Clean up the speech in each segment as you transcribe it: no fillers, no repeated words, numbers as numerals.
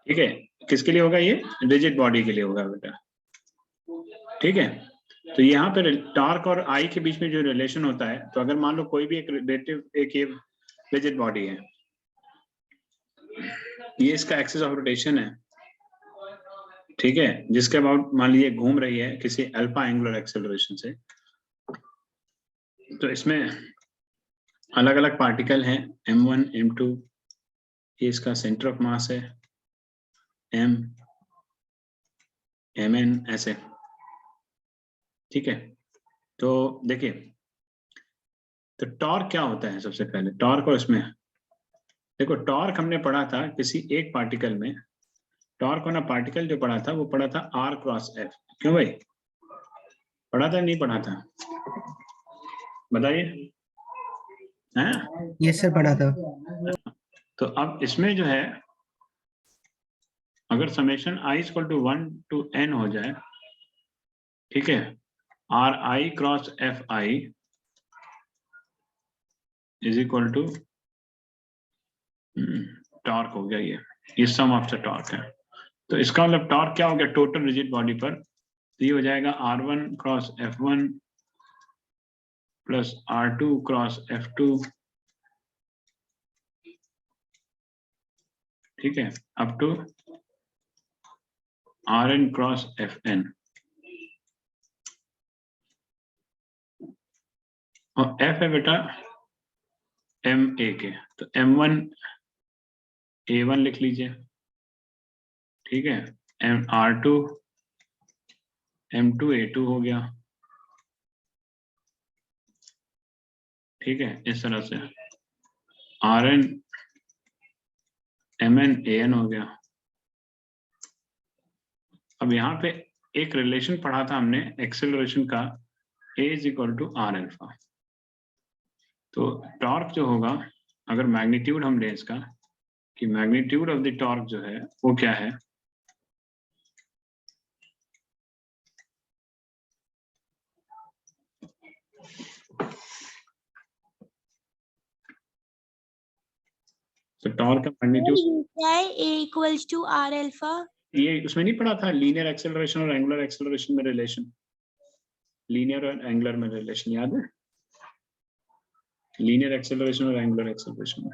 ठीक है, किसके लिए होगा ये? रिजिड बॉडी के लिए होगा बेटा। ठीक है, तो यहाँ पे टॉर्क और आई के बीच में जो रिलेशन होता है, तो अगर मान लो कोई भी एक रिलेटिव एक ये रिजिड बॉडी है, ये इसका एक्सिस ऑफ रोटेशन है, ठीक है, जिसके अबाउट मान लीजिए घूम रही है किसी अल्फा एंगुलर एक्सेलरेशन से, तो इसमें अलग अलग पार्टिकल हैं, m1 m2, ये इसका सेंटर ऑफ मास है, m mn ऐसे। ठीक है, तो देखिए, तो टॉर्क क्या होता है? सबसे पहले टॉर्क, और इसमें देखो टॉर्क हमने पढ़ा था किसी एक पार्टिकल में, टॉर्क होना पार्टिकल जो पढ़ा था वो पढ़ा था r क्रॉस f। क्यों भाई, पढ़ा था नहीं पढ़ा था? बताइए। हैं? ये सर पढ़ा था। तो अब इसमें जो है, अगर summation i equal to 1 to n हो जाए, ठीक है, R I cross F I is equal to torque हो गया, ये सम ऑफ द टॉर्क है। तो इसका मतलब टॉर्क क्या हो गया टोटल रिजिड बॉडी पर? तो ये हो जाएगा R1 cross F1 plus R2 cross F2, ठीक है, up to Rn cross Fn। और F है बेटा MA के, तो M1 A1 लिख लीजिए, ठीक है, R2 M2 A2 हो गया, ठीक है, इस तरह से Rn Mn An हो गया। अब यहाँ पे एक रिलेशन पढ़ा था हमने एक्सेलरेशन का, A is equal to R alpha. तो टॉर्क जो होगा, अगर मैग्नीट्यूड हम लें इसका, कि मैग्नीट्यूड ऑफ द टॉर्क जो है वो क्या है, तो टॉर्क का magnitude A equals to R alpha। ये उसमें नहीं पढ़ा था, लीनियर एक्सेलरेशन और एंगुलर एक्सेलरेशन में रिलेशन, लीनियर और एंगुलर में रिलेशन याद है? लीनियर एक्सेलरेशन और एंगुलर एक्सेलरेशन में,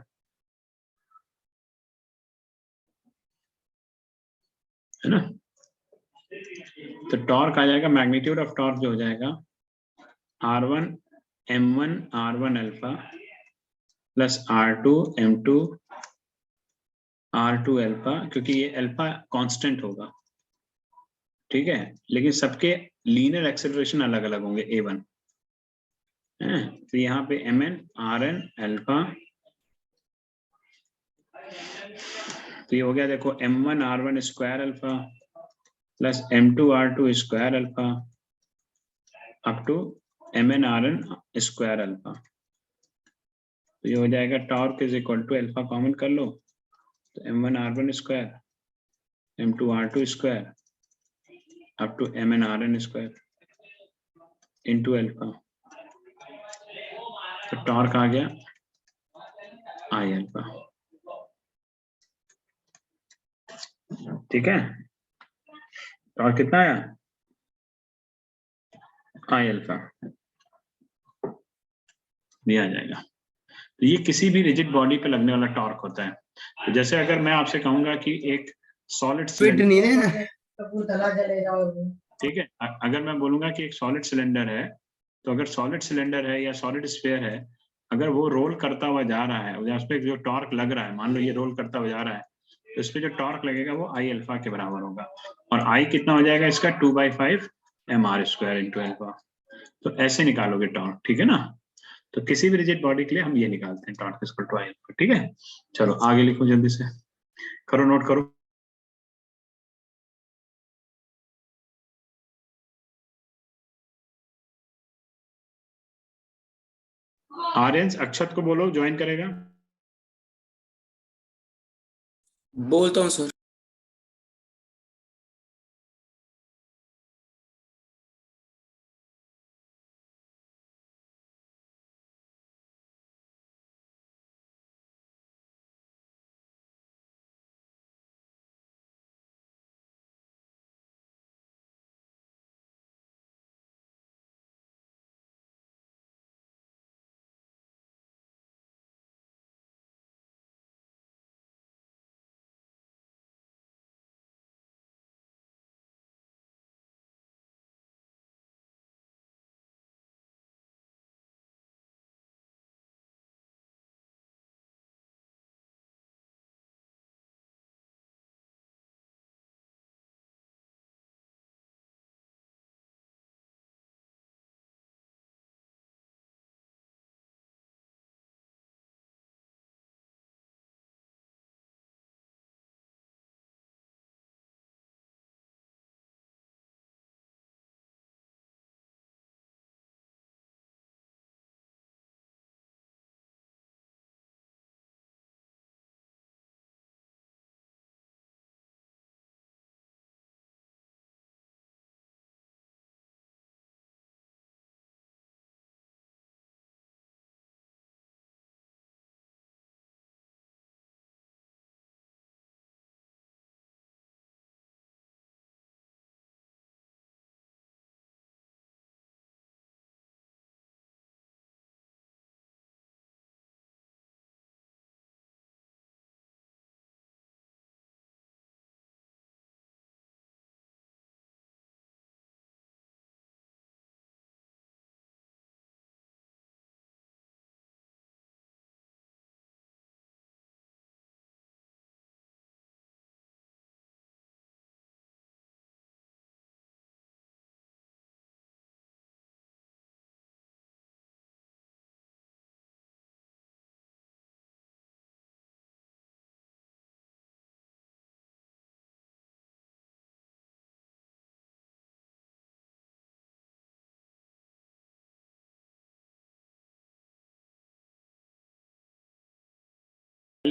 है ना? तो टॉर्क आ जाएगा, मैग्नीट्यूड ऑफ टॉर्क जो हो जाएगा R1 M1 R1 alpha plus R2 M2 R2 alpha, क्योंकि ये अल्फा कांस्टेंट होगा, ठीक है, लेकिन सबके लीनियर एक्सेलरेशन अलग अलग होंगे A1 है। तो यहाँ पे Mn Rn अल्फा, तो ये हो गया देखो M1 R1 square alpha plus M2 R2 square alpha up to Mn Rn square alpha. तो ये हो जाएगा torque is equal to alpha common कर लो, तो M1 R1 square M2 R2 square up to Mn Rn square into alpha. तो torque आ गया आई अल्फा, ठीक है, टॉर्क कितना आया? आई अल्फा दिया जाएगा। तो ये किसी भी रिजिड बॉडी पे लगने वाला टॉर्क होता है। तो जैसे अगर मैं आपसे कहूंगा कि एक सॉलिड फिट नहीं है ना। ठीक है, अगर मैं बोलूंगा कि एक सॉलिड सिलेंडर है, तो अगर सॉलिड सिलेंडर है या सॉलिड स्फीयर है, अगर वो रोल करता हुआ जा रहा है, उस पर जो टॉर्क लग रहा है, मान लो ये रोल करता हुआ जा रहा है, तो इस पर जो टॉर्क लगेगा वो आई अल्फा के बराबर होगा। और आई कितना हो जाएगा इसका? 2/5 mr स्क्वायर इंटू अल्फा। तो ऐसे निकालोगे टॉर्क, ठीक है ना? तो किसी भी रिजिड बॉडी के लिए हम ये निकालते हैं, torque equal to I alpha. ठीक है, चलो आगे लिखो, जल्दी से करो, नोट करो। आर्यंस अक्षत को बोलो ज्वाइन करेगा। बोलता हूँ सर।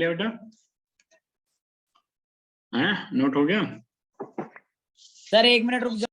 लिया बेटा? हैं, नोट हो गया? सर 1 मिनट रुक जाओ।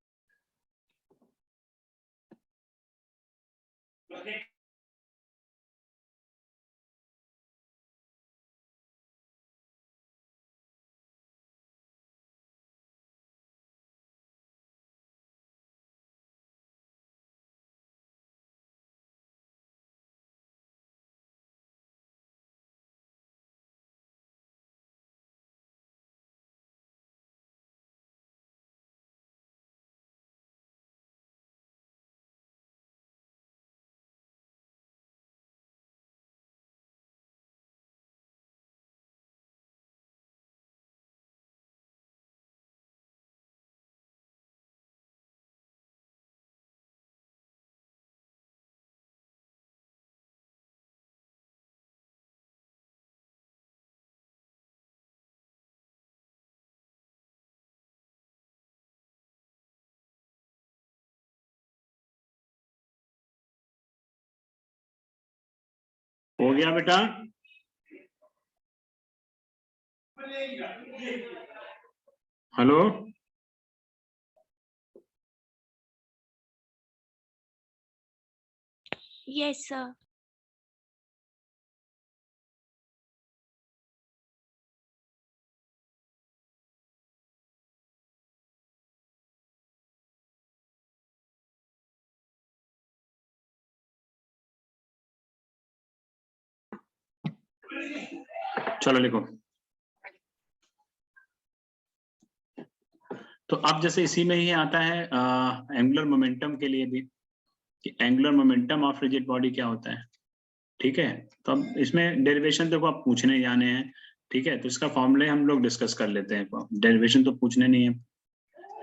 हो गया बेटा? Hello, Yes, sir. चलो लिखो। तो अब जैसे इसी में ही आता है एंगुलर मोमेंटम के लिए भी, कि angular momentum of rigid body क्या होता है। ठीक है, तो अब इसमें डेरिवेशन देखो आप पूछने जाने हैं, ठीक है, तो इसका फॉर्मूले हम लोग डिस्कस कर लेते हैं, डेरिवेशन तो पूछने नहीं है।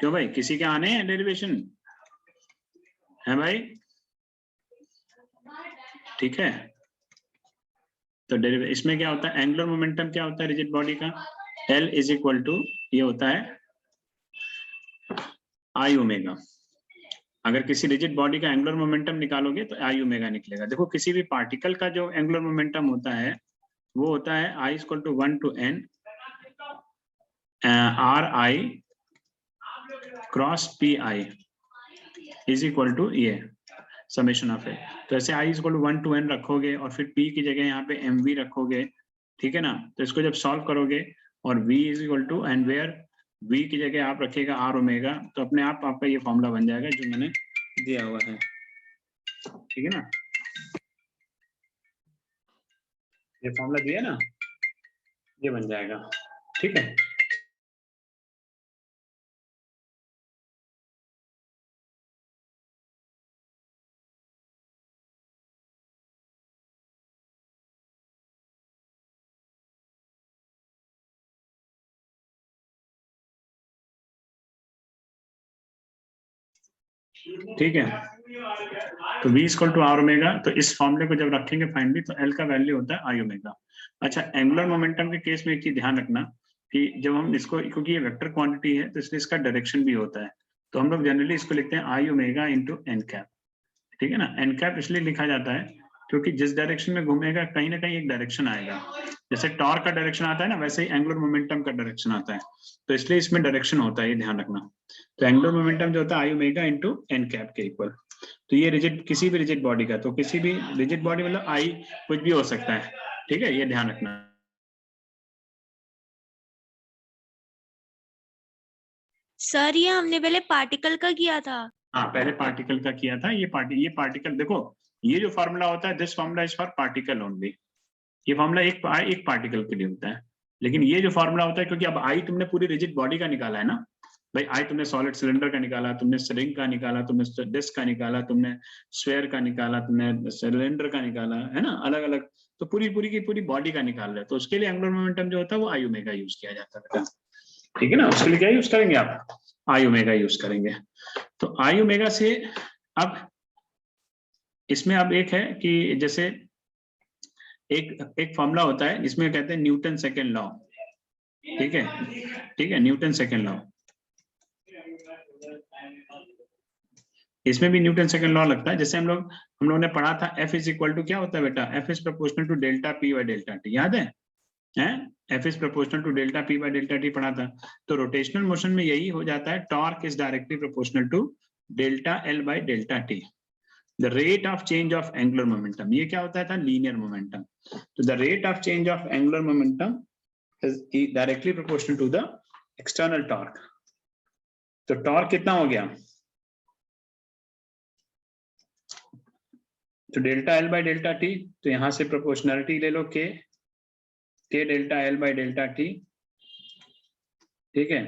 क्यों भाई, किसी के आने हैं डेरिवेशन? है भाई? ठीक है, तो इसमें क्या होता है, एंगुलर मोमेंटम क्या होता है रिजिड बॉडी का? L इज इक्वल टू, ये होता है आई ओमेगा। अगर किसी रिजिड बॉडी का एंगुलर मोमेंटम निकालोगे तो आई ओमेगा निकलेगा। देखो किसी भी पार्टिकल का जो एंगुलर मोमेंटम होता है वो होता है I equal to 1 to n R I cross P I is equal to ये समेशन ऑफ ए। तो ऐसे I equal to 1 to n रखोगे और फिर P की जगह यहाँ पे mv रखोगे, ठीक है ना। तो इसको जब सॉल्व करोगे और V is equal to and where V की जगह आप रखिएगा R ओमेगा, तो अपने आप आपका ये फॉर्मूला बन जाएगा जो मैंने दिया हुआ है, ठीक है ना। ये फॉर्मूला दिया ना, ये बन जाएगा, ठीक है। ठीक है, तो V equal to R omega, तो इस फॉर्मूले को जब रखेंगे फाइनली तो L का वैल्यू होता है आई ओमेगा। अच्छा, एंगुलर मोमेंटम के केस में एक चीज ध्यान रखना कि जब हम इसको, क्योंकि ये वेक्टर क्वांटिटी है तो इसलिए इसका डायरेक्शन भी होता है, तो हम लोग जनरली इसको लिखते हैं आई ओमेगा इंटू एन कैप, ठीक है ना। एन कैप इसलिए लिखा जाता है क्योंकि जिस डायरेक्शन में घूमेगा कहीं ना कहीं एक डायरेक्शन आएगा, जैसे टॉर्क का डायरेक्शन आता है ना, वैसे ही एंगुलर मोमेंटम का डायरेक्शन आता है, तो इसलिए इसमें डायरेक्शन होता है, ये ध्यान रखना। तो एंगुलर मोमेंटम जो होता है आई ओमेगा इंटू एन कैप के इक्वल। तो ये रिजिड, किसी भी रिजिड बॉडी का, तो किसी भी रिजिड बॉडी मतलब आई कुछ भी हो सकता है, ठीक है, ये ध्यान रखना। सर ये हमने पहले पार्टिकल का किया था। हाँ, पहले पार्टिकल का किया था। ये पार्टिकल देखो, ये जो फॉर्मूला होता है, this formula is for particle only. ये फॉर्मूला एक पार्टिकल के लिए होता है, लेकिन ये जो फॉर्मूला होता है, क्योंकि अब आई तुमने पूरी रिजिड बॉडी का निकाला है ना भाई, आई तुमने सॉलिड सिलेंडर का निकाला, तुमने रिंग का निकाला, तुमने डिस्क का निकाला, तुमने स्फीयर का निकाला, तुमने सिलेंडर का निकाला, है ना, अलग अलग, तो पूरी की पूरी बॉडी का निकाल रहे, तो उसके लिए एंगुलर मोमेंटम जो होता है वो आई ओमेगा यूज किया जाता है, ठीक है ना। उसके लिए क्या यूज करेंगे आप? आई ओमेगा यूज करेंगे। तो आई ओमेगा से अब इसमें अब एक है कि जैसे एक फॉर्मूला होता है जिसमें कहते हैं न्यूटन सेकेंड लॉ, ठीक है, न्यूटन सेकेंड लॉ। इसमें भी न्यूटन सेकेंड लॉ लगता है। जैसे हम लोगों ने पढ़ा था F इज इक्वल टू क्या होता है बेटा, F is proportional to delta P by delta T, याद है? है, F is proportional to delta P by delta T पढ़ा था। तो रोटेशनल मोशन में यही हो जाता है, torque is directly proportional to delta L by delta T. The rate of change of angular momentum, ये क्या होता था, लीनियर मोमेंटम। तो the rate of change of angular momentum is directly proportional to the external torque. तो torque कितना हो गया, तो delta L by delta T, तो यहां से प्रोपोर्शनलिटी ले लो के delta L by delta T, ठीक है।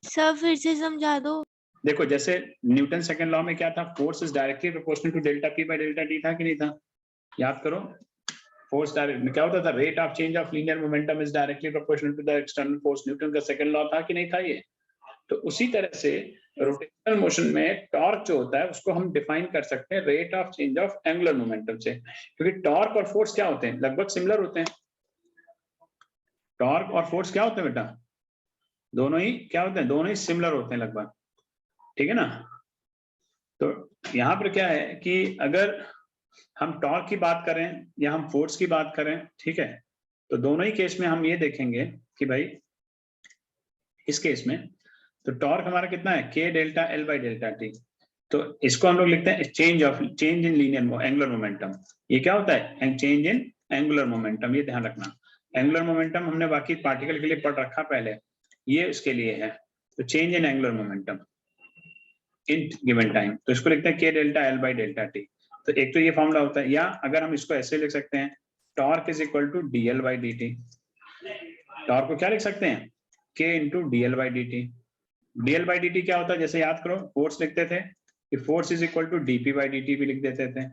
सर फिर से समझा दो। देखो जैसे न्यूटन सेकंड लॉ में क्या था, force is directly proportional to delta P by delta T, था कि नहीं था, याद करो। फोर्स डायरेक्ट क्या होता था, rate of change of linear momentum is directly proportional to the external force, Newton का सेकंड लॉ था कि नहीं था ये। तो उसी तरह से रोटेशनल मोशन में टॉर्क जो होता है उसको हम डिफाइन कर सकते हैं rate of change of angular momentum से, क्योंकि टॉर्क और फोर्स क्या होते हैं, लगभग सिमिलर होते हैं। टॉर्क और फोर्स क्या होते हैं बेटा, दोनों ही क्या होते हैं, दोनों ही सिमिलर होते हैं लगभग, ठीक है ना। तो यहाँ पर क्या है कि अगर हम टॉर्क की बात करें या हम फोर्स की बात करें, ठीक है, तो दोनों ही केस में हम ये देखेंगे कि भाई इस केस में तो टॉर्क हमारा कितना है, के delta L by delta T. तो इसको हम लोग लिखते हैं change in linear angular momentum. ये क्या होता है, चेंज इन एंगुलर मोमेंटम, ये ध्यान रखना। एंगुलर मोमेंटम हमने बाकी पार्टिकल के लिए पढ़ रखा पहले, ये उसके लिए है। तो change in angular momentum in given time, तो इसको लिखते हैं के delta L by delta T. तो एक तो ये फॉर्मूला होता है, या अगर हम इसको ऐसे लिख सकते हैं, torque is equal to D L by D T. Torque को क्या लिख सकते हैं, के into D L by D T. D L by D T क्या होता है, जैसे याद करो फोर्स लिखते थे कि force is equal to DP by D T भी लिख देते थे।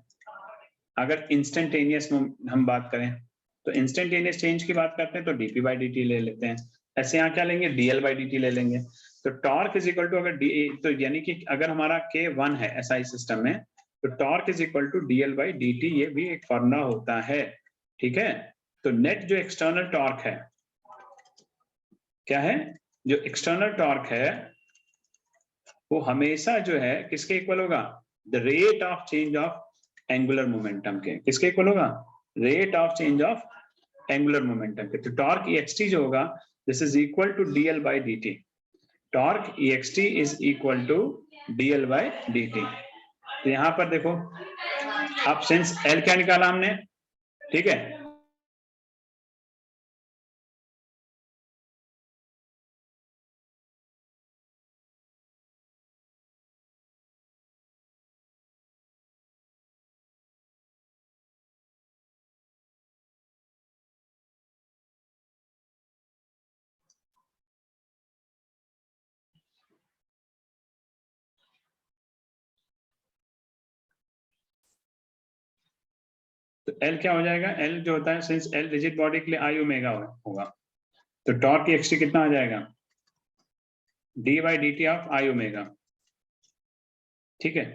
अगर इंस्टेंटेनियस हम बात करें तो इंस्टेंटेनियस चेंज की बात करते हैं तो डीपी बाई डी टी ले लेते हैं। ऐसे यहाँ क्या लेंगे, डीएल बाई डी टी ले लेंगे। तो टॉर्क इज इक्वल टू अगर तो यानी कि अगर हमारा के 1 है एसआई सिस्टम में, तो torque is equal to DL by D T, ये भी एक फॉर्मूला होता है, ठीक है। तो नेट जो एक्सटर्नल टॉर्क है क्या है, जो एक्सटर्नल टॉर्क है वो हमेशा जो है किसके इक्वल होगा, the rate of change of angular momentum के, किसके इक्वल होगा, rate of change of angular momentum के। तो टॉर्क एक्सटी जो होगा, this is equal to DL by D T. Torque ext is equal to DL by D T. तो यहां पर देखो अब सिंस एल क्या निकाला हमने, ठीक है, तो एल क्या हो जाएगा, एल जो होता है सिंस एल रिजिड बॉडी के लिए आई ओमेगा होगा, तो टॉर्क एक्सटी कितना आ जाएगा, D by D T of I omega, ठीक है।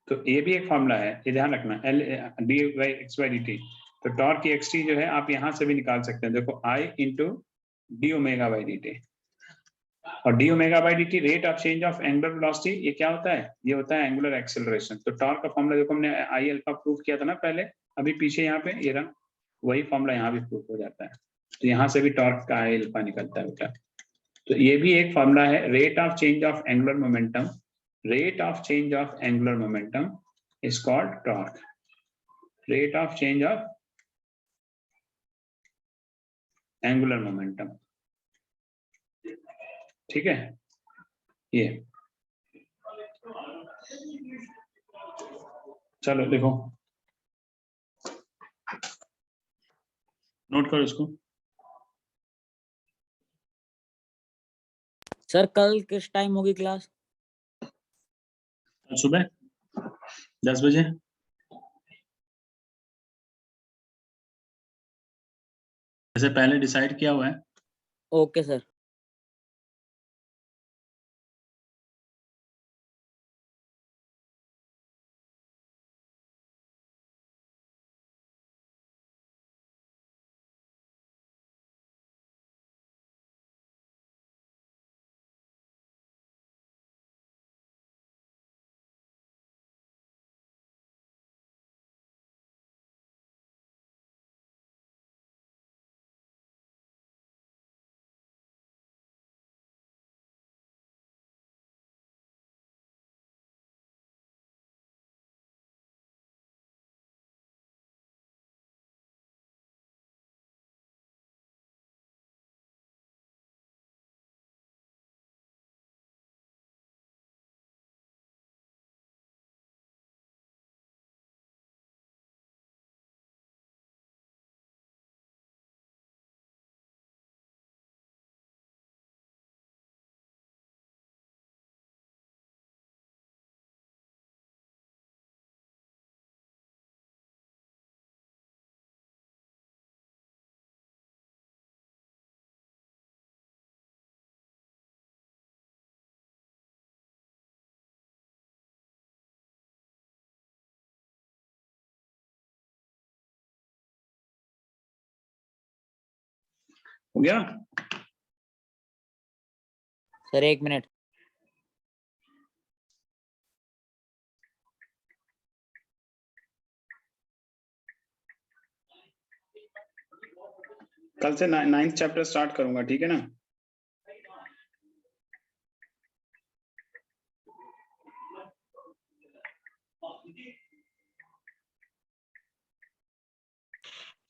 तो ये भी एक फॉर्मूला है, ये ध्यान रखना, L D by x by D T. तो टॉर्क की एक्सटी जो है आप यहां से भी निकाल सकते हैं, देखो I into D omega by D T. और D omega by D T rate of change of angular velocity, ये क्या होता है, ये होता है एंगुलर एक्सेलरेशन। तो टॉर्क का फॉर्मूला देखो हमने आई अल्फा प्रूव किया था ना पहले, अभी पीछे यहाँ पे ये रहा, वही फॉर्मूला यहाँ भी प्रूव हो जाता है। तो यहाँ से भी टॉर्क का आई अल्फा निकलता है बेटा। तो ये भी एक फॉर्मूला है, rate of change of angular momentum, rate of change of angular momentum is called torque, rate of change of angular momentum, ठीक है। ये चलो देखो नोट करो इसको। सर कल किस टाइम होगी क्लास? सुबह 10 बजे। जैसे पहले डिसाइड किया हुआ है। Okay sir. हो गया? Sir 1 minute. कल से 9th चैप्टर स्टार्ट करूंगा, ठीक है ना?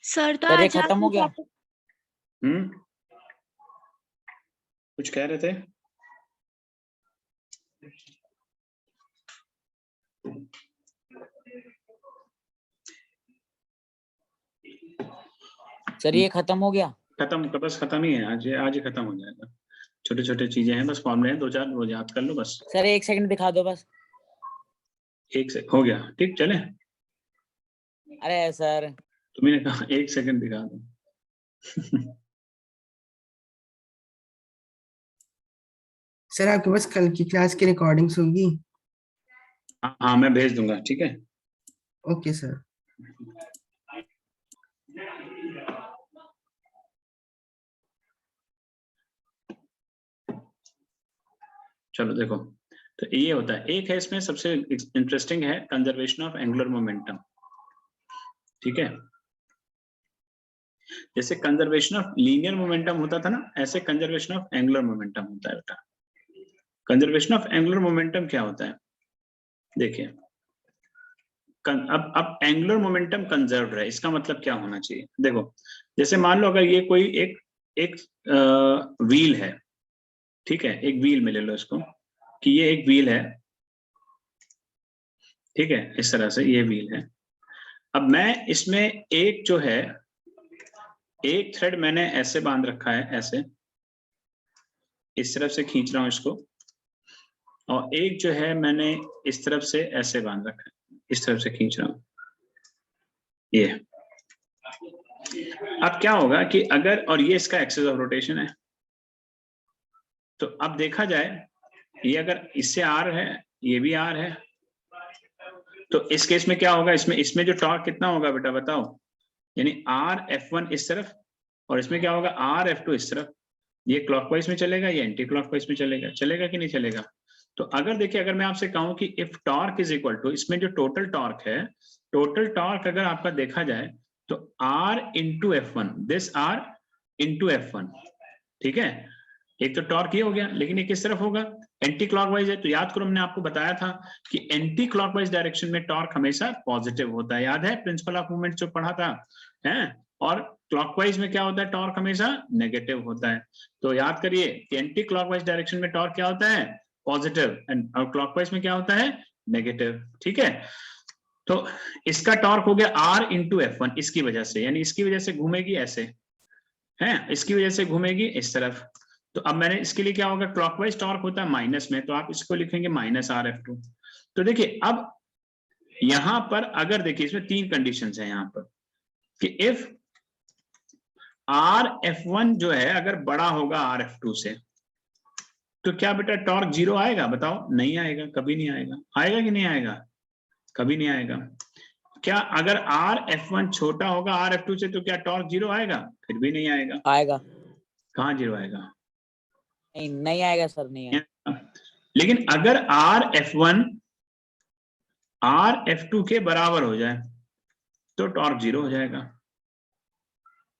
सर तो सर ये आज आप खत्म हो गया? कुछ कह रहे थे? सर ये खत्म हो गया? खत्म, बस खत्म ही है आज ही खत्म हो जाएगा। छोटे छोटे चीजें हैं, बस फॉर्मूले हैं, 2-4 रोज याद कर लो बस। सर 1 सेकंड दिखा दो बस। 1 से हो गया, ठीक चले? अरे सर तुमने कहा 1 सेकंड दिखा दो। सर आपके पास कल की क्लास की रिकॉर्डिंग्स होंगी? हाँ मैं भेज दूंगा, ठीक है? Okay sir. चलो देखो, तो ये होता है, एक है इसमें सबसे इंटरेस्टिंग है कंजर्वेशन ऑफ एंगुलर मोमेंटम, ठीक है? जैसे कंजर्वेशन ऑफ लीनियर मोमेंटम होता था ना, ऐसे कंजर्वेशन ऑफ एंगुलर मोमेंटम होता है बेटा। कंजर्वेशन ऑफ एंगुलर मोमेंटम क्या होता है? देखिए, अब एंगुलर मोमेंटम कंजर्व्ड है, इसका मतलब क्या होना चाहिए? देखो, जैसे मान लो अगर ये कोई एक व्हील है, ठीक है? एक व्हील में ले लो इसको कि ये एक व्हील है, ठीक है? इस तरह से ये व्हील है। अब मैं इसमें एक जो है, एक थ्रेड मैंने ऐसे बांध रखा है, ऐसे इस तरफ से खींच रहा हूं इसको, और एक जो है मैंने इस तरफ से ऐसे बांध रखा है, इस तरफ से खींच रहा हूं ये। अब क्या होगा कि अगर, और ये इसका एक्सिस ऑफ रोटेशन है, तो अब देखा जाए ये अगर इससे आर है, ये भी आर है, तो इस केस में क्या होगा? इसमें जो टॉर्क कितना होगा बेटा बताओ? यानी आर F1 इस तरफ, और इसमें क्या होगा? आर F2 इस तरफ। ये क्लॉकवाइज में चलेगा, ये एंटी क्लॉकवाइज में चलेगा, चलेगा कि नहीं चलेगा? तो अगर देखिए, अगर मैं आपसे कहूं कि if torque is equal to, इसमें जो टोटल टॉर्क है, टोटल टॉर्क अगर आपका देखा जाए तो R into F1, this R into F1, ठीक है? एक तो टॉर्क ये हो गया, लेकिन ये किस तरफ होगा? एंटी क्लॉकवाइज है, तो याद करो हमने आपको बताया था कि एंटी क्लॉकवाइज डायरेक्शन में टॉर्क हमेशा पॉजिटिव होता है, याद है प्रिंसिपल ऑफ मूवमेंट जो पढ़ा था, है? और क्लॉकवाइज में क्या होता है? टॉर्क हमेशा नेगेटिव होता है। तो याद करिए कि एंटी क्लॉकवाइज डायरेक्शन में टॉर्क क्या होता है? पॉजिटिव, एंड और क्लॉकवाइज में क्या होता है? नेगेटिव, ठीक है? तो इसका टॉर्क हो गया R इंटू F1, इसकी वजह से, यानी इसकी वजह से घूमेगी ऐसे, है? इसकी वजह से घूमेगी इस तरफ। तो अब मैंने इसके लिए क्या होगा? क्लॉकवाइज टॉर्क होता है माइनस में, तो आप इसको लिखेंगे माइनस RF2। तो देखिए, अब यहां पर अगर देखिए, इसमें 3 कंडीशंस हैं यहां पर कि इफ RF1 जो है अगर बड़ा होगा RF2 से, तो क्या बेटा टॉर्क 0 आएगा? बताओ। नहीं आएगा, कभी नहीं आएगा। आएगा कि नहीं आएगा? कभी नहीं आएगा। क्या अगर RF1 छोटा होगा RF2 से, तो क्या टॉर्क 0 आएगा? फिर भी नहीं आएगा। आएगा। कहाँ 0 आएगा? नहीं आएगा सर, नहीं आएगा। लेकिन अगर RF1 RF2 के बराबर हो जाए तो टॉर्क 0 हो जाएगा।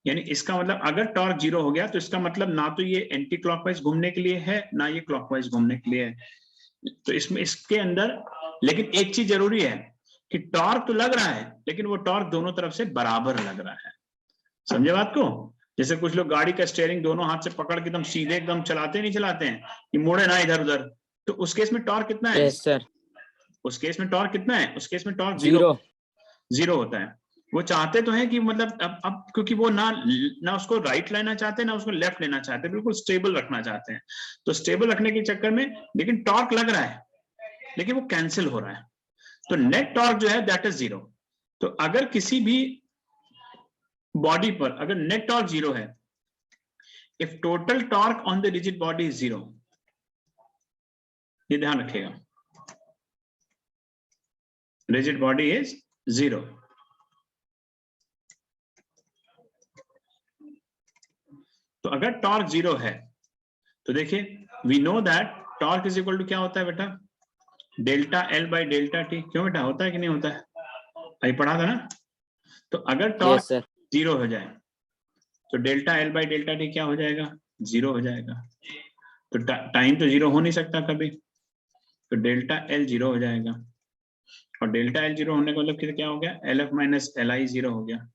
यानी इसका मतलब अगर टॉर्क 0 हो गया तो इसका मतलब ना तो ये एंटी क्लॉकवाइज घूमने के लिए है, ना ये क्लॉकवाइज घूमने के लिए है। तो इसमें, इसके अंदर, लेकिन एक चीज जरूरी है कि टॉर्क तो लग रहा है, लेकिन वो टॉर्क दोनों तरफ से बराबर लग रहा है। समझे बात को? जैसे कुछ लोग गाड़ी का स्टीयरिंग दोनों हाथ से पकड़ के एकदम सीधे एकदम चलाते नहीं चलाते हैं कि मुड़े ना इधर उधर, तो उस केस में टॉर्क कितना है? Yes sir. उस केस में टॉर्क कितना है? उस केस में टॉर्क 0 होता है। वो चाहते तो हैं कि मतलब अब क्योंकि वो ना उसको राइट लेना चाहते हैं, ना उसको लेफ्ट लेना चाहते, बिल्कुल स्टेबल रखना चाहते हैं। तो स्टेबल रखने के चक्कर में, लेकिन टॉर्क लग रहा है, लेकिन वो कैंसिल हो रहा है, तो नेट टॉर्क जो है दैट इज 0। तो अगर किसी भी बॉडी पर अगर नेट टॉर्क 0 है, if total torque on the rigid body is 0, ये ध्यान रखिएगा, रिजिड बॉडी इज 0, तो अगर टॉर्क 0 है तो देखिए we know that torque is equal to क्या होता है बेटा, delta L by delta T. क्यों बेटा, होता है कि नहीं होता है, अभी पढ़ा था ना। तो अगर टॉर्क यस सर। 0 हो जाए तो delta L by delta T क्या हो जाएगा, 0 हो जाएगा। तो टाइम तो 0 हो नहीं सकता कभी, तो डेल्टा एल 0 हो जाएगा। और डेल्टा एल 0 होने का मतलब क्या हो गया, L F minus L I 0 हो गया।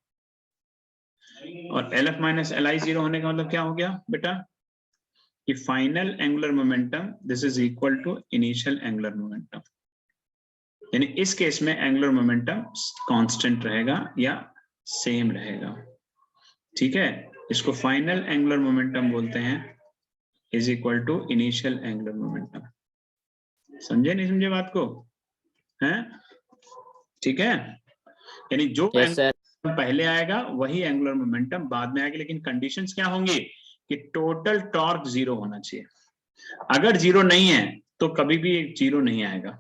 और L F minus L I 0 होने का मतलब क्या हो गया बेटा, कि final angular momentum this is equal to initial angular momentum. यानी इस केस में एंगुलर मोमेंटम कांस्टेंट रहेगा या सेम रहेगा। ठीक है, इसको फाइनल एंगुलर मोमेंटम बोलते हैं, is equal to initial angular momentum. समझे नहीं समझे बात को, हैं? ठीक है, यानी जो यस सर। पहले आएगा वही एंगुलर मोमेंटम बाद में आएगा, लेकिन कंडीशंस क्या होंगी कि टोटल टॉर्क 0 होना चाहिए। अगर 0 नहीं है तो कभी भी 0 नहीं आएगा,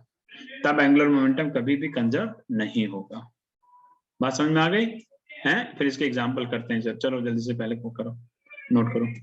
तब एंगुलर मोमेंटम कभी भी कंजर्व नहीं होगा। बात समझ में आ गई है? फिर इसके एग्जांपल करते हैं सर। चलो जल्दी से पहले को करो, नोट करो।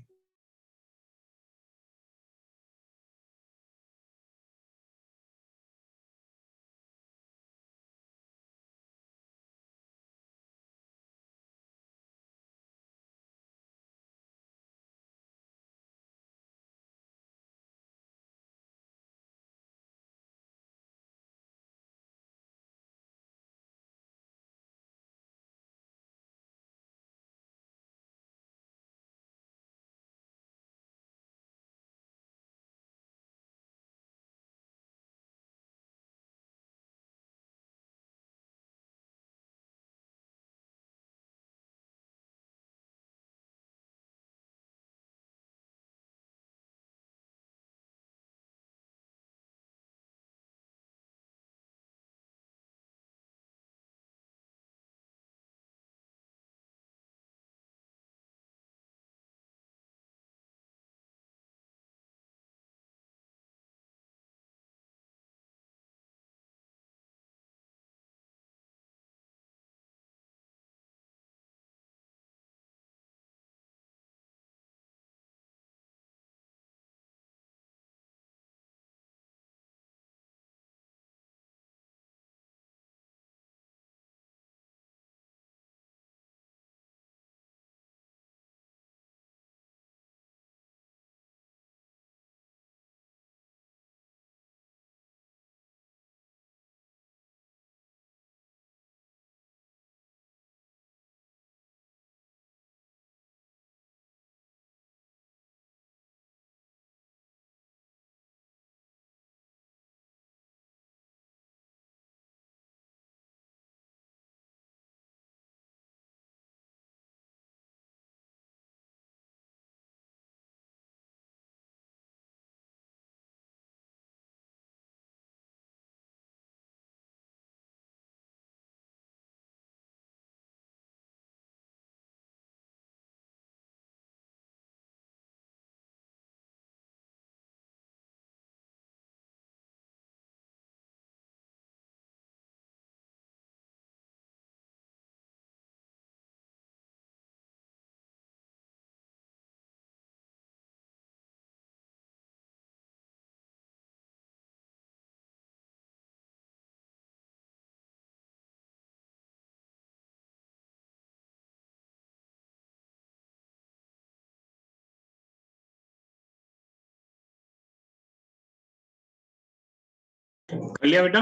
कर लिया बेटा?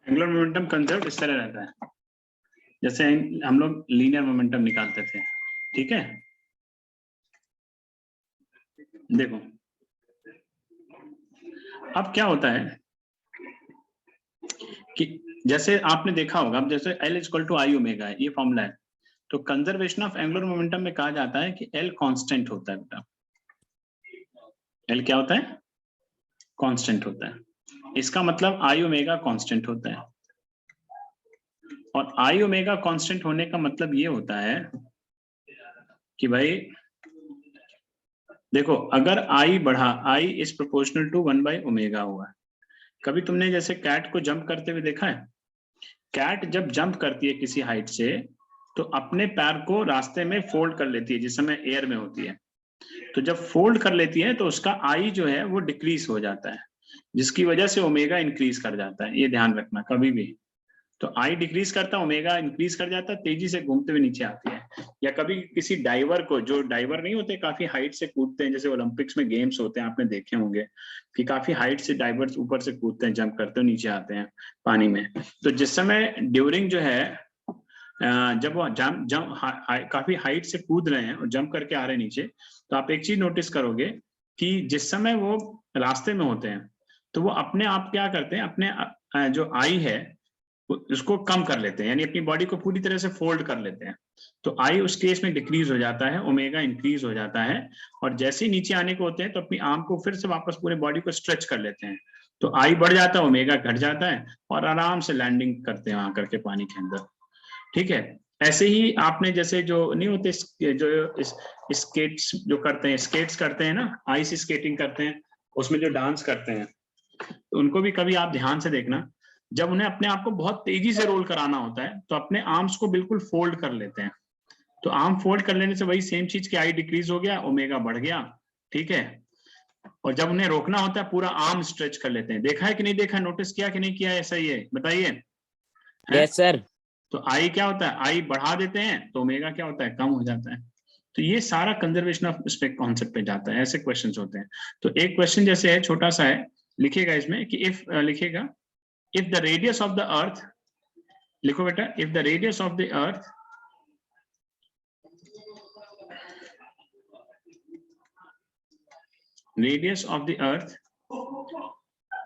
एंगुलर मोमेंटम कंजर्व इस तरह रहता है जैसे हम लोग लीनियर मोमेंटम निकालते थे। ठीक है, देखो अब क्या होता है कि जैसे आपने देखा होगा, अब जैसे L equal to I omega है, ये फॉर्मूला है। तो कंजर्वेशन ऑफ एंगुलर मोमेंटम में कहा जाता है कि L कांस्टेंट होता है बेटा। L क्या होता है? कांस्टेंट होता है। इसका मतलब आई ओमेगा कांस्टेंट होता है। और आई ओमेगा कांस्टेंट होने का मतलब ये होता है कि भाई देखो, अगर आई बढ़ा, आई इज प्रोपोर्शनल टू 1/ओमेगा हुआ। कभी तुमने जैसे कैट को जंप करते हुए देखा है? कैट जब जंप करती है किसी हाइट से तो अपने पैर को रास्ते में फोल्ड कर लेती है जिस समय एयर में होती है। तो जब फोल्ड कर लेती है तो उसका आई जो है वो डिक्रीज हो जाता है, जिसकी वजह से ओमेगा इंक्रीज कर जाता है। ये ध्यान रखना कभी भी। तो आई डिक्रीज करता है, ओमेगा इंक्रीज कर जाता है, तेजी से घूमते हुए नीचे आती है। या कभी किसी डाइवर को, जो डाइवर नहीं होते काफी हाइट से कूदते हैं, जैसे ओलंपिक्स में गेम्स होते हैं आपने देखे होंगे कि काफी हाइट से डाइवर्स ऊपर से कूदते हैं, जंप करते हुए नीचे आते हैं पानी में। तो जिस समय ड्यूरिंग जो है जब वो काफी हाइट से कूद रहे हैं और जंप करके आ रहे हैं नीचे, तो आप एक चीज नोटिस करोगे कि जिस समय वो रास्ते में होते हैं तो वो अपने आप क्या करते हैं, अपने जो आई है उसको कम कर लेते हैं, यानी अपनी बॉडी को पूरी तरह से फोल्ड कर लेते हैं। तो आई उस केस में डिक्रीज हो जाता है, ओमेगा इंक्रीज हो जाता है, और जैसे ही नीचे आने को होते हैं तो अपनी आर्म को फिर से वापस पूरे बॉडी को स्ट्रेच कर लेते हैं। तो आई बढ़ जाता है, ओमेगा घट जाता है, और आराम से लैंडिंग करते हैं वहां करके पानी के अंदर। ठीक है, ऐसे ही आपने जैसे जो नहीं होते जो स्केट्स जो करते हैं, स्केट्स करते हैं ना, आइस स्केटिंग करते हैं, उसमें जो डांस करते हैं, तो उनको भी कभी आप ध्यान से देखना, जब उन्हें अपने आप को बहुत तेजी से रोल कराना होता है तो अपने आर्म्स को बिल्कुल फोल्ड कर लेते हैं। तो आर्म फोल्ड कर लेने से वही सेम चीज की आई डिक्रीज हो गया, ओमेगा बढ़ गया। ठीक है, और जब उन्हें रोकना होता है पूरा आर्म स्ट्रेच कर लेते हैं। देखा है कि नहीं देखा, नोटिस किया कि नहीं किया, ऐसा ही है, बताइए। Yes sir. तो आई क्या होता है, आई बढ़ा देते हैं तो ओमेगा क्या होता है, कम हो जाता है। तो ये सारा कंजर्वेशन ऑफ स्पेक्ट कॉन्सेप्ट पे जाता है, ऐसे क्वेश्चंस होते हैं। तो एक क्वेश्चन जैसे है, छोटा सा है, लिखिएगा इसमें कि इफ लिखिएगा if the radius of the earth, लिखो बेटा, if the radius of the earth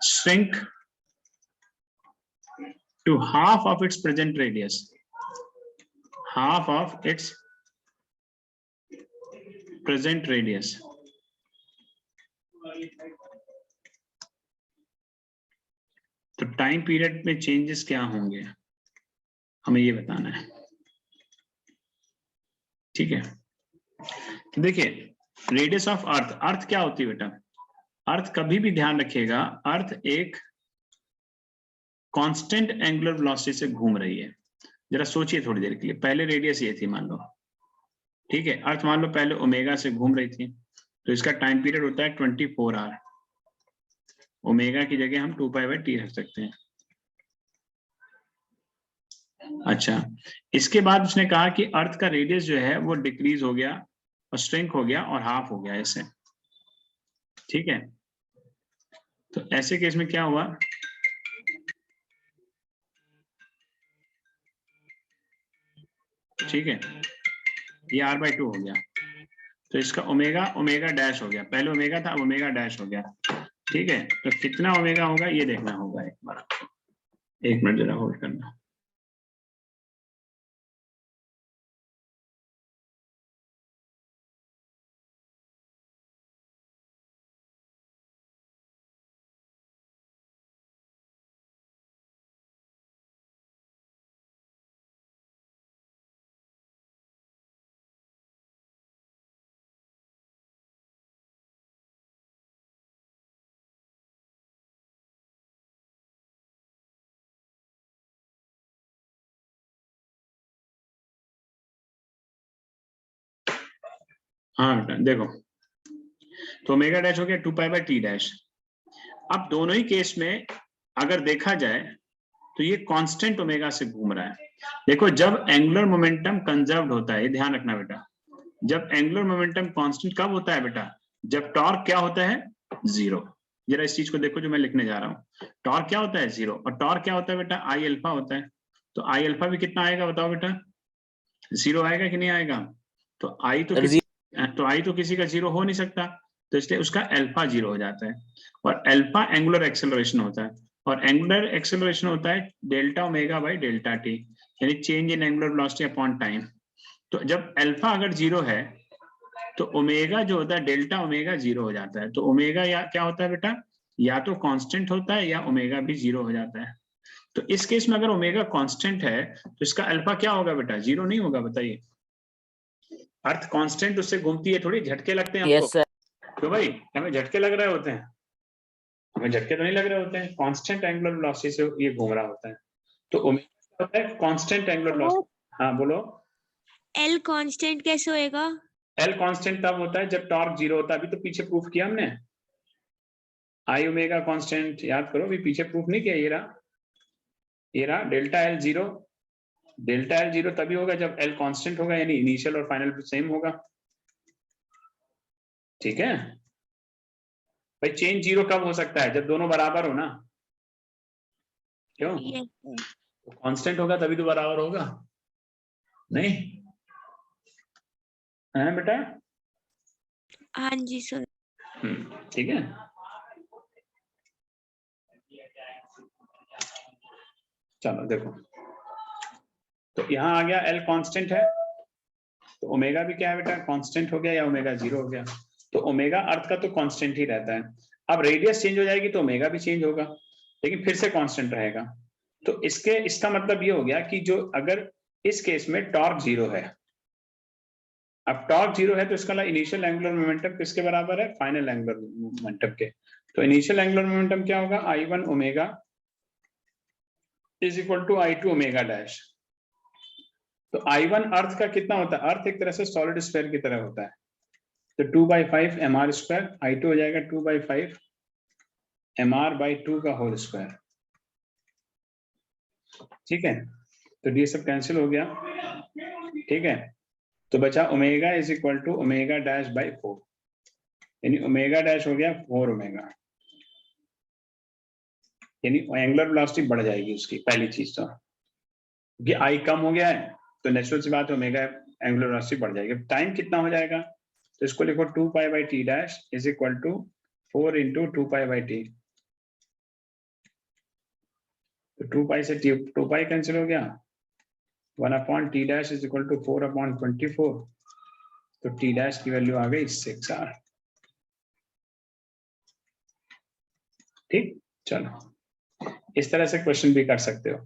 shrink to half of its present radius, half of its present radius, तो टाइम पीरियड में चेंजेस क्या होंगे, हमें ये बताना है। ठीक है, तो देखिए, रेडियस ऑफ अर्थ, अर्थ क्या होती है बेटा, अर्थ कभी भी ध्यान रखिएगा, अर्थ एक कांस्टेंट एंगुलर वेलोसिटी से घूम रही है। जरा सोचिए थोड़ी देर के लिए, पहले रेडियस ये थी मान लो, ठीक है, अर्थ मान लो पहले ओमेगा से घूम रही थी, तो इसका टाइम पीरियड होता है 24 आवर। ओमेगा की जगह हम 2π/t रख सकते हैं। अच्छा, इसके बाद उसने कहा कि अर्थ का रेडियस जो है वो डिक्रीज हो गया और श्रिंक हो गया और हाफ हो गया ऐसे। ठीक है, तो ऐसे केस में क्या हुआ, ठीक है, ये r/2 हो गया, तो इसका ओमेगा ओमेगा डैश हो गया, पहले ओमेगा था अब ओमेगा डैश हो गया। ठीक है, तो कितना ओमेगा होगा ये देखना होगा एक बार, एक मिनट जरा होल्ड करना। हाँ बेटा देखो, तो ओमेगा डैश हो गया 2π/t डैश। अब दोनों ही केस में अगर देखा जाए तो ये कांस्टेंट ओमेगा से घूम रहा है। देखो, जब एंगुलर मोमेंटम कंजर्व्ड होता है, ये ध्यान रखना बेटा, जब एंगुलर मोमेंटम कांस्टेंट कब होता है बेटा, जब टॉर्क क्या होता है, 0। जरा इस चीज को देखो जो मैं लिखने जा रहा हूँ, टॉर्क क्या होता है, 0, और टॉर्क क्या होता है बेटा, आई अल्फा होता है। तो आई अल्फा भी कितना आएगा बताओ बेटा, 0 आएगा कि नहीं आएगा। तो आई तो किसी का 0 हो नहीं सकता, तो इसलिए उसका अल्फा 0 हो जाता है। और अल्फा एंगुलर एक्सेलरेशन होता है, और एंगुलर एक्सेलरेशन होता है delta omega by delta T, यानी change in angular velocity upon time. तो जब अल्फा अगर 0 है तो ओमेगा जो होता है डेल्टा ओमेगा 0 हो जाता है। तो ओमेगा या क्या होता है बेटा, या तो कांस्टेंट होता है या ओमेगा भी 0 हो जाता है। तो इस केस में अगर ओमेगा कांस्टेंट है तो इसका अल्फा क्या होगा बेटा, 0 नहीं होगा, बताइए। अर्थ कांस्टेंट उससे घूमती है, थोड़ी झटके लगते हैं हमको। Yes sir. तो भाई हमें झटके लग रहे होते हैं, हमें झटके तो नहीं लग रहे होते हैं, कांस्टेंट एंगुलर वेलोसिटी से ये घूम रहा होता है। तो ओमेगा होता है कांस्टेंट एंगुलर वेलोसिटी। हाँ बोलो। एल कांस्टेंट कैसे होएगा? एल कांस्टेंट तब होता है जब टॉर्क 0 होता है। अभी तो पीछे प्रूफ किया हमने, आई ओमेगा कांस्टेंट याद करो, अभी पीछे प्रूफ नहीं किया। ये रहा डेल्टा एल 0। डेल्टा एल 0 तभी होगा जब एल कांस्टेंट होगा, यानी इनिशियल और फाइनल सेम होगा। ठीक है भाई, चेंज 0 कब हो सकता है? जब दोनों बराबर हो ना। क्यों? Yes sir. तो कांस्टेंट होगा तभी तो बराबर होगा, नहीं है बेटा? हाँ जी सर। ठीक है। चलो देखो, तो यहाँ आ गया एल कांस्टेंट है, तो ओमेगा भी क्या है बेटा? कांस्टेंट हो गया, या ओमेगा 0 हो गया। तो ओमेगा अर्थ का तो कांस्टेंट ही रहता है। अब रेडियस चेंज हो जाएगी तो ओमेगा भी चेंज होगा, लेकिन फिर से कांस्टेंट रहेगा। तो इसका मतलब ये हो गया कि जो अगर इस केस में टॉर्क 0 है, अब टॉर्क 0 है तो इसका इनिशियल एंगुलर मोमेंटम किसके बराबर है? फाइनल एंगुलर मोमेंटम के। तो इनिशियल एंगुलर मोमेंटम क्या होगा? I1 omega is equal to I2 omega dash. तो I1 अर्थ का कितना होता है? अर्थ एक तरह से सॉलिड स्फीयर की तरह होता है, तो 2/5 mr स्क्वायर। I2 हो जाएगा 2/5 mr/2 का होल स्क्वायर। ठीक है, तो ये सब कैंसिल हो गया। ठीक है, तो बचा omega is equal to omega dash by 4, यानी ओमेगा डैश हो गया 4 ओमेगा, यानी एंगुलर वेलोसिटी बढ़ जाएगी उसकी। पहली चीज तो कि आई कम हो गया है, तो नेचुरल सी बात है ओमेगा एंगुलर वेलोसिटी बढ़ जाएगी। टाइम कितना हो जाएगा? तो इसको लिखो 2π/t dash is equal to 4 into 2π/t। तो 2π से 2π कैंसिल हो गया, 1/t dash is equal to 4/24। तो t डैश की वैल्यू आ गई 6r। ठीक, चलो इस तरह से क्वेश्चन भी कर सकते हो,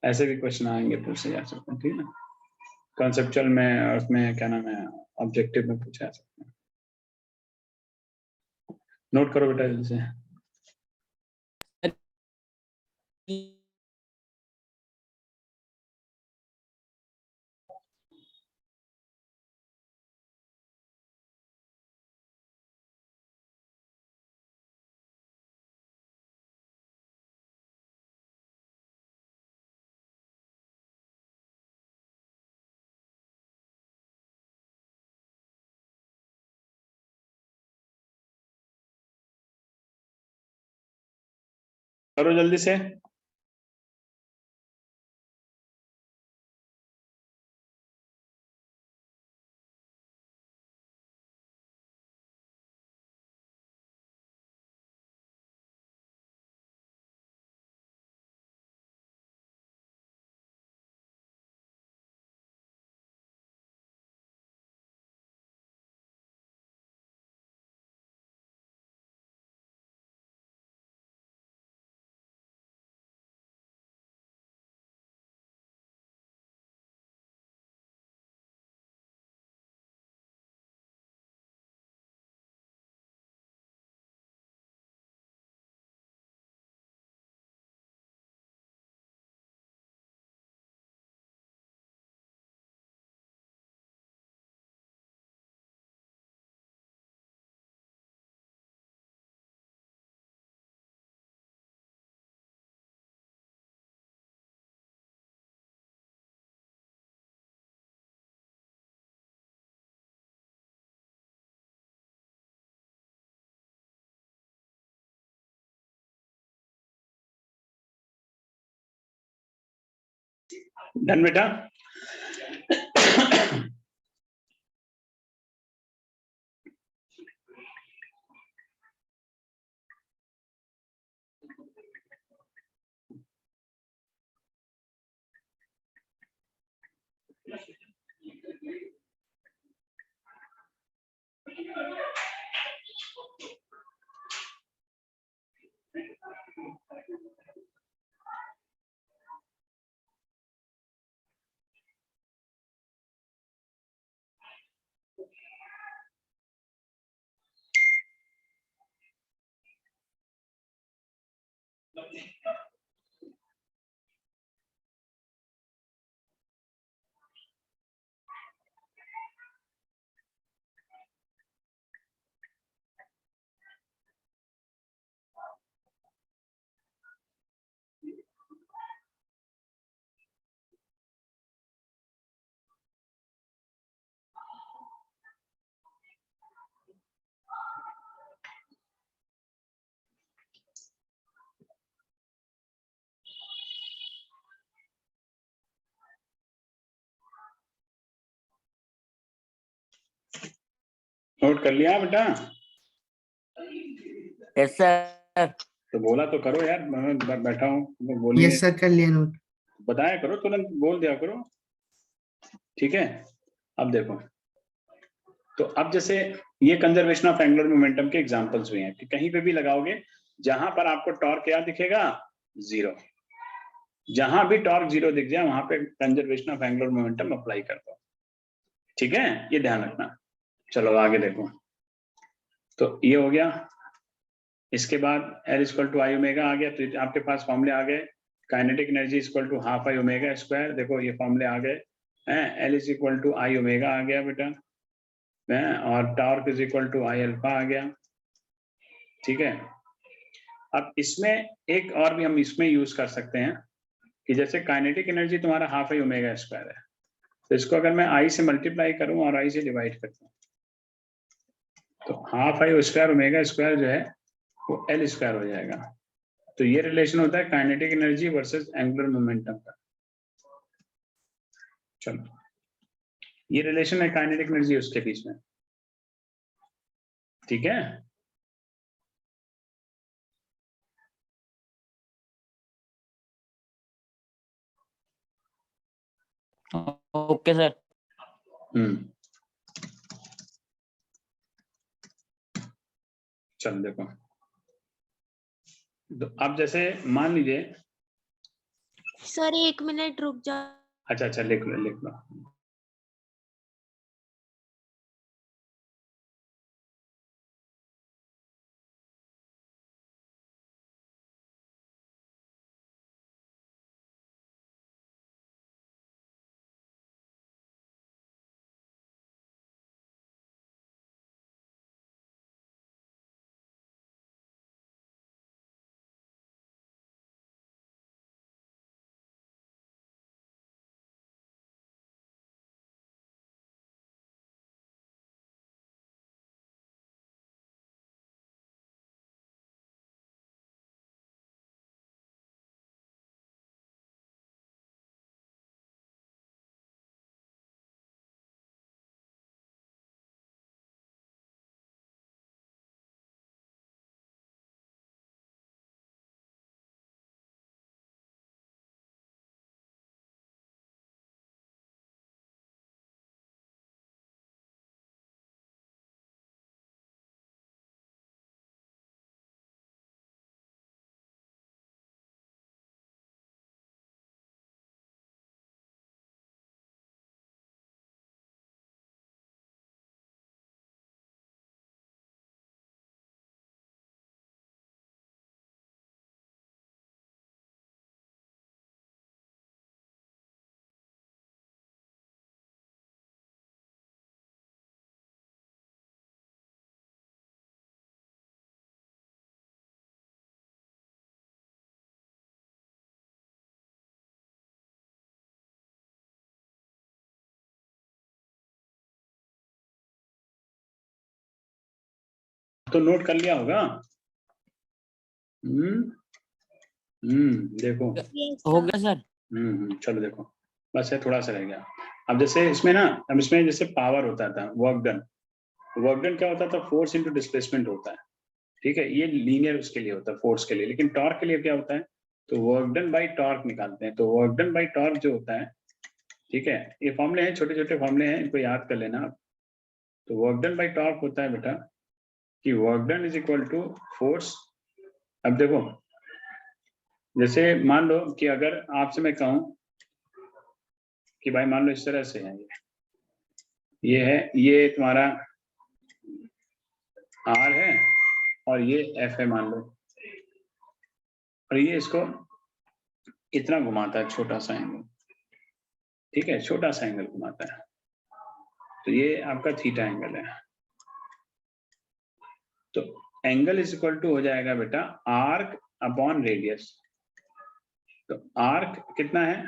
ऐसे भी क्वेश्चन आएंगे, पूछे जा सकते हैं। ठीक है, कॉन्सेप्चुअल में और उसमें क्या नाम है, ऑब्जेक्टिव में पूछा जा सकते हैं। नोट करो बेटा जल्दी से। करो जल्दी से। डन बेटा। नोट कर लिया बेटा? Yes sir. तो बोला तो करो यार, मैं बैठा हूँ तो बोलिए। यस सर, कर लिया नोट। बताया करो, तुरंत बोल दिया करो, ठीक है। अब देखो, तो अब जैसे ये कंजर्वेशन ऑफ एंगुलर मोमेंटम के एग्जांपल्स हुए हैं कि कहीं पे भी लगाओगे, जहां पर आपको टॉर्क क्या दिखेगा, 0। जहां भी टॉर्क 0 दिख जाए वहां पे conservation of angular momentum apply कर दो, ठीक है, ये ध्यान रखना। चलो आगे देखो, तो ये हो गया। इसके बाद L equal to I omega आ गया, तो आपके पास फॉर्मूले आ गए। Kinetic energy equal to half I omega square, देखो ये फॉर्मूले आ गए हैं। L is equal to I omega आ गया बेटा, और torque is equal to I alpha आ गया, ठीक है। अब इसमें एक और भी हम इसमें यूज कर सकते हैं कि जैसे काइनेटिक एनर्जी तुम्हारा हाफ आई ओमेगा स्क्वायर है, तो इसको अगर मैं आई से मल्टीप्लाई करूं और आई से डिवाइड करता हूं, तो half I square omega square जो है वो L स्क्वायर हो जाएगा। तो ये रिलेशन होता है kinetic energy versus angular momentum का। चलो, ये रिलेशन है काइनेटिक एनर्जी उसके बीच में, ठीक है। Okay sir. चलो देखो, तो अब जैसे मान लीजिए, सर 1 मिनट रुक जाओ। अच्छा अच्छा, लिख लो लिख लो। तो नोट कर लिया होगा। देखो, हो गया सर। चलो देखो, बस है, थोड़ा सा रह गया। अब जैसे इसमें ना, अब इसमें जैसे पावर होता था, वर्क डन। वर्क डन क्या होता था, फोर्स इनटू डिस्प्लेसमेंट होता है, ठीक है। ये लीनियर उसके लिए होता है, फोर्स के लिए। लेकिन टॉर्क के लिए क्या होता है, तो वर्क डन बाई टॉर्क निकालते हैं। तो वर्क डन बाई टॉर्क जो होता है, ठीक है, ये फॉर्मूले हैं, छोटे छोटे फॉर्मूले हैं, इनको याद कर लेना आप। तो वर्क डन बाई टॉर्क होता है बेटा कि work done is equal to force. अब देखो, जैसे मान लो कि अगर आपसे मैं कहूं कि भाई मान लो इस तरह से है, ये है, ये तुम्हारा R है और ये F है मान लो, और ये इसको इतना घुमाता है, छोटा सा एंगल, ठीक है, छोटा सा एंगल घुमाता है। तो ये आपका थीटा एंगल है। तो एंगल इज इक्वल टू हो जाएगा बेटा आर्क अपॉन रेडियस। तो आर्क कितना है,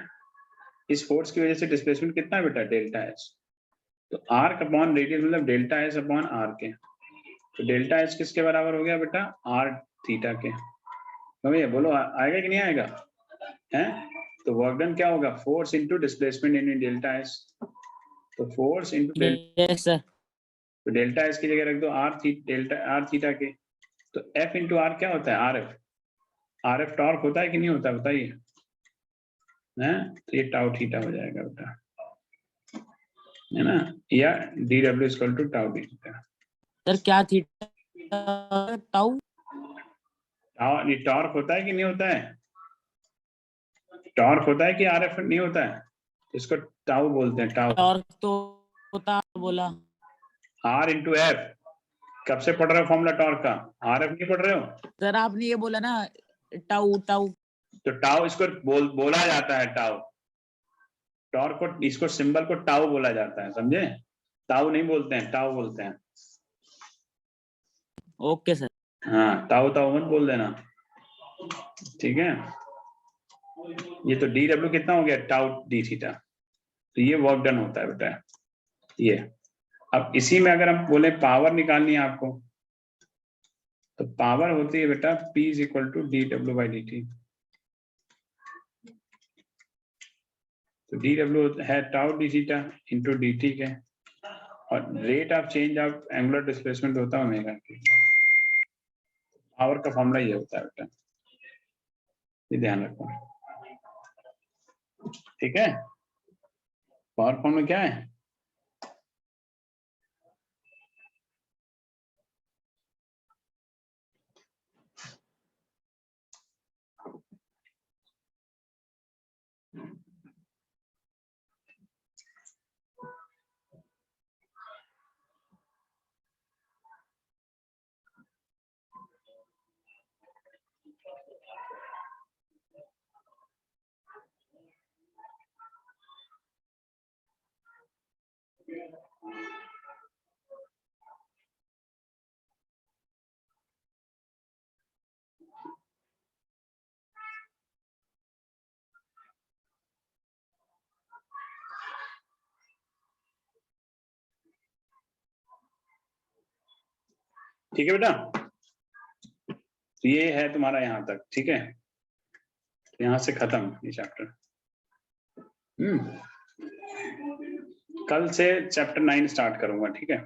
इस फोर्स की वजह से डिस्प्लेसमेंट कितना है बेटा, डेल्टा एस। तो आर्क अपॉन रेडियस मतलब डेल्टा एस अपॉन आर के। तो डेल्टा एस किसके बराबर हो गया बेटा, आर थीटा के। भैया बोलो आएगा कि नहीं आएगा, हैं? तो वर्क डन क्या होगा, force into displacement in delta S. तो फोर्स इनटू यस सर। तो डेल्टा एस की जगह रख दो डेल्टा आर थीटा के। तो एफ इंटू आर क्या होता है? आर एफ टॉर्क होता है कि नहीं होता, बताइए। तो ये टाउ थीटा हो जाएगा बेटा, है ना, या D W equal to tau D theta. Sir क्या थीटा टाउ? ये टॉर्क होता है कि नहीं होता है? टॉर्क होता है कि आर एफ नहीं होता है? इसको टाउ बोलते हैं, टाउ। टॉर्क तो होता बोला। R into F. कब से पढ़ रहे हो फॉर्मूला टॉर्क का? आर एफ नहीं पढ़ रहे हो? सर आपने ये बोला ना टाउ टाउ। तो टाउ इसको बोला जाता है, टाउ। टॉर्क को, इसको सिंबल को टाउ बोला जाता है, समझे? टाउ नहीं बोलते हैं, टाउ बोलते हैं। Okay sir. हाँ, टाउ टाउ मत बोल देना, ठीक है। ये तो डी डब्ल्यू कितना हो गया? Tau D theta. तो ये वर्क डन होता है बेटा, ये। अब इसी में अगर हम बोले पावर निकालनी है आपको, तो पावर होती है बेटा P is equal to D W by D T. तो डी डब्ल्यू है tau D theta into D T के, और rate of change of angular displacement होता है ओमेगा की। पावर का फॉर्मूला ये होता है बेटा, ये ध्यान रखो, ठीक है। पावर फॉर्मूला क्या है? ठीक है बेटा, तो ये है तुम्हारा यहां तक, ठीक है। तो यहां से खत्म ये चैप्टर। कल से चैप्टर 9 स्टार्ट करूंगा, ठीक है।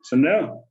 सुन रहे हो?